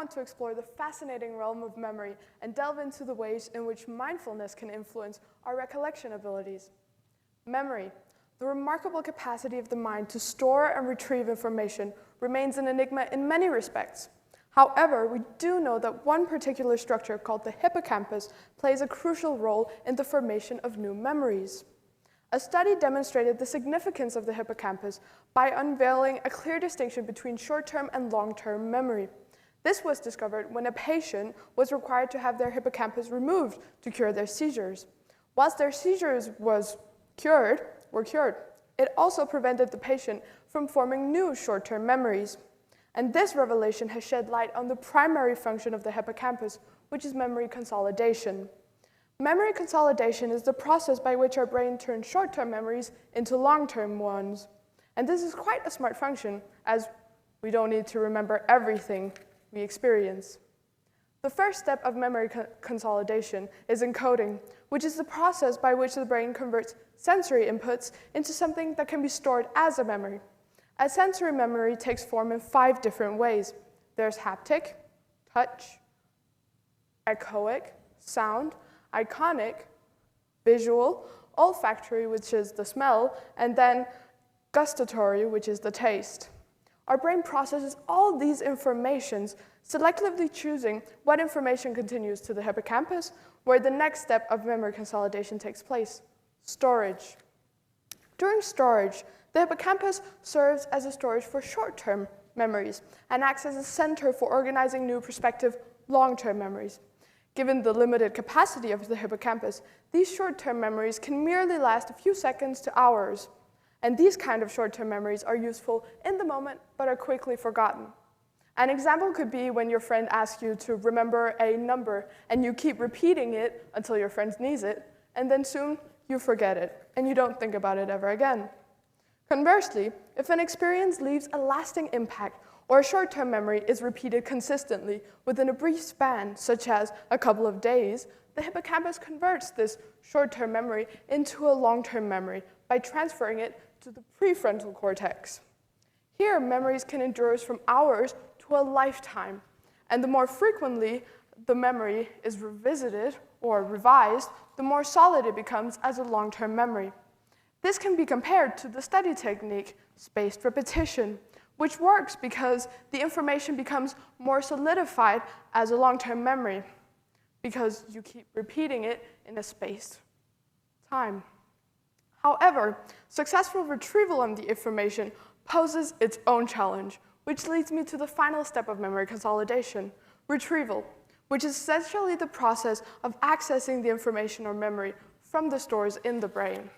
want to explore the fascinating realm of memory and delve into the ways in which mindfulness can influence our recollection abilities. Memory, the remarkable capacity of the mind to store and retrieve information, remains an enigma in many respects. However, we do know that one particular structure called the hippocampus plays a crucial role in the formation of new memories. A study demonstrated the significance of the hippocampus by unveiling a clear distinction between short-term and long-term memory. This was discovered when a patient was required to have their hippocampus removed to cure their seizures. Whilst their seizures were cured, it also prevented the patient from forming new short-term memories. And this revelation has shed light on the primary function of the hippocampus, which is memory consolidation. Memory consolidation is the process by which our brain turns short-term memories into long-term ones. And this is quite a smart function, as we don't need to remember everything we experience. The first step of memory consolidation is encoding, which is the process by which the brain converts sensory inputs into something that can be stored as a memory. A sensory memory takes form in 5 different ways. There's haptic, touch, echoic, sound, iconic, visual, olfactory, which is the smell, and then gustatory, which is the taste. Our brain processes all these informations, selectively choosing what information continues to the hippocampus, where the next step of memory consolidation takes place, storage. During storage, the hippocampus serves as a storage for short-term memories and acts as a center for organizing new prospective long-term memories. Given the limited capacity of the hippocampus, these short-term memories can merely last a few seconds to hours. And these kind of short-term memories are useful in the moment, but are quickly forgotten. An example could be when your friend asks you to remember a number, and you keep repeating it until your friend needs it, and then soon you forget it, and you don't think about it ever again. Conversely, if an experience leaves a lasting impact, or a short-term memory is repeated consistently within a brief span, such as a couple of days, the hippocampus converts this short-term memory into a long-term memory by transferring it to the prefrontal cortex. Here, memories can endure from hours to a lifetime, and the more frequently the memory is revisited or revised, the more solid it becomes as a long-term memory. This can be compared to the study technique, spaced repetition, which works because the information becomes more solidified as a long-term memory, because you keep repeating it in a spaced time. However, successful retrieval of the information poses its own challenge, which leads me to the final step of memory consolidation, retrieval, which is essentially the process of accessing the information or memory from the stores in the brain.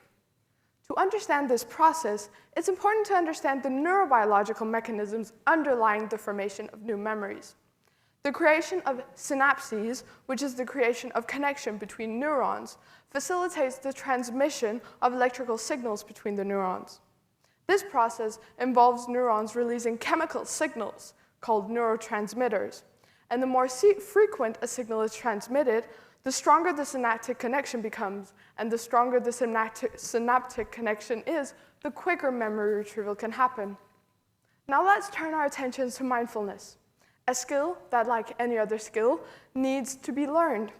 To understand this process, it's important to understand the neurobiological mechanisms underlying the formation of new memories. The creation of synapses, which is the creation of connection between neurons, facilitates the transmission of electrical signals between the neurons. This process involves neurons releasing chemical signals called neurotransmitters, and the more frequent a signal is transmitted, the stronger the synaptic connection becomes, and the stronger the synaptic connection is, the quicker memory retrieval can happen. Now let's turn our attention to mindfulness, a skill that, like any other skill, needs to be learned.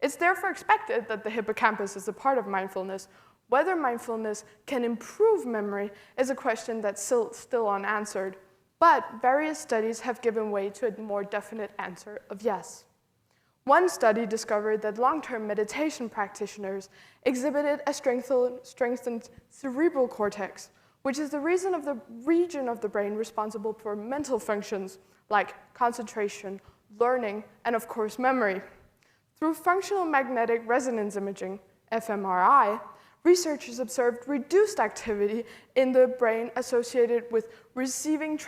It's therefore expected that the hippocampus is a part of mindfulness. Whether mindfulness can improve memory is a question that's still unanswered, but various studies have given way to a more definite answer of yes. One study discovered that long-term meditation practitioners exhibited a strengthened cerebral cortex, which is the region of the brain responsible for mental functions like concentration, learning, and of course memory. Through functional magnetic resonance imaging, fMRI, researchers observed reduced activity in the brain associated with receiving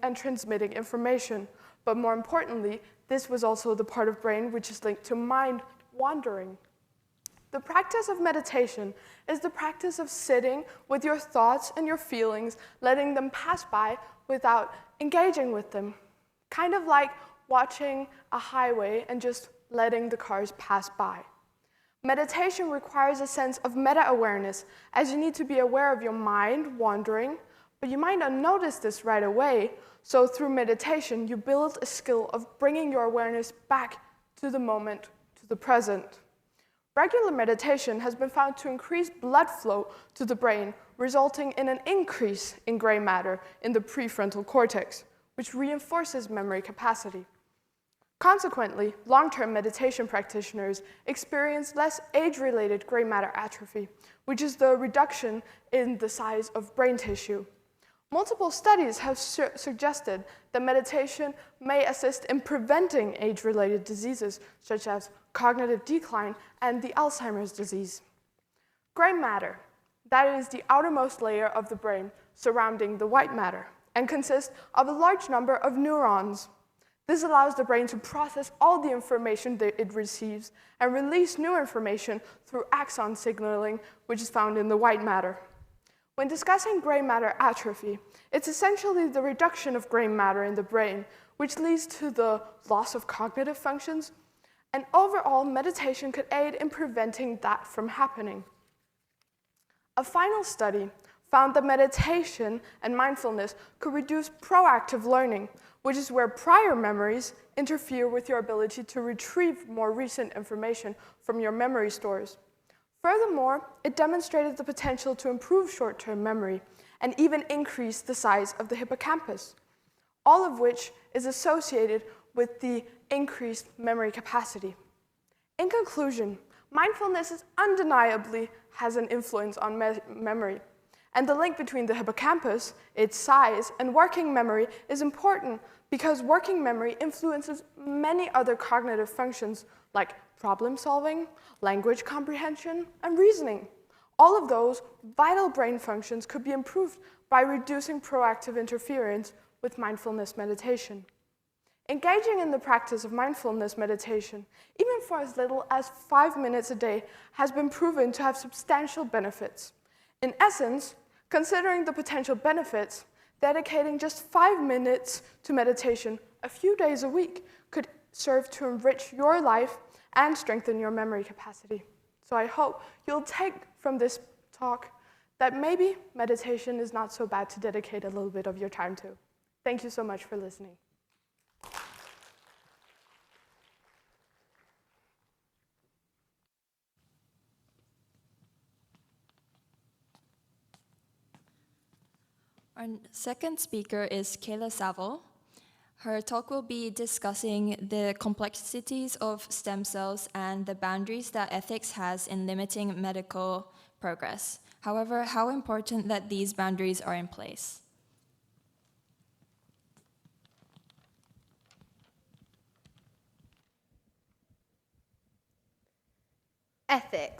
and transmitting information, but more importantly, this was also the part of brain which is linked to mind wandering. The practice of meditation is the practice of sitting with your thoughts and your feelings, letting them pass by without engaging with them. Kind of like watching a highway and just letting the cars pass by. Meditation requires a sense of meta-awareness, as you need to be aware of your mind wandering, But you might not notice this right away, so through meditation, you build a skill of bringing your awareness back to the moment, to the present. Regular meditation has been found to increase blood flow to the brain, resulting in an increase in gray matter in the prefrontal cortex, which reinforces memory capacity. Consequently, long-term meditation practitioners experience less age-related gray matter atrophy, which is the reduction in the size of brain tissue. Multiple studies have suggested that meditation may assist in preventing age-related diseases, such as cognitive decline and the Alzheimer's disease. Gray matter, that is the outermost layer of the brain surrounding the white matter, and consists of a large number of neurons. This allows the brain to process all the information that it receives and release new information through axon signaling, which is found in the white matter. When discussing gray matter atrophy, it's essentially the reduction of gray matter in the brain, which leads to the loss of cognitive functions, and overall meditation could aid in preventing that from happening. A final study found that meditation and mindfulness could reduce proactive learning, which is where prior memories interfere with your ability to retrieve more recent information from your memory stores. Furthermore, it demonstrated the potential to improve short-term memory and even increase the size of the hippocampus, all of which is associated with the increased memory capacity. In conclusion, mindfulness undeniably has an influence on memory, and the link between the hippocampus, its size, and working memory is important because working memory influences many other cognitive functions like problem solving, language comprehension, and reasoning. All of those vital brain functions could be improved by reducing proactive interference with mindfulness meditation. Engaging in the practice of mindfulness meditation, even for as little as 5 minutes a day, has been proven to have substantial benefits. In essence, considering the potential benefits, dedicating just 5 minutes to meditation a few days a week could serve to enrich your life and strengthen your memory capacity. So I hope you'll take from this talk that maybe meditation is not so bad to dedicate a little bit of your time to. Thank you so much for listening. Our second speaker is Kayla Saville. Her talk will be discussing the complexities of stem cells and the boundaries that ethics has in limiting medical progress. However, how important that these boundaries are in place. Ethics.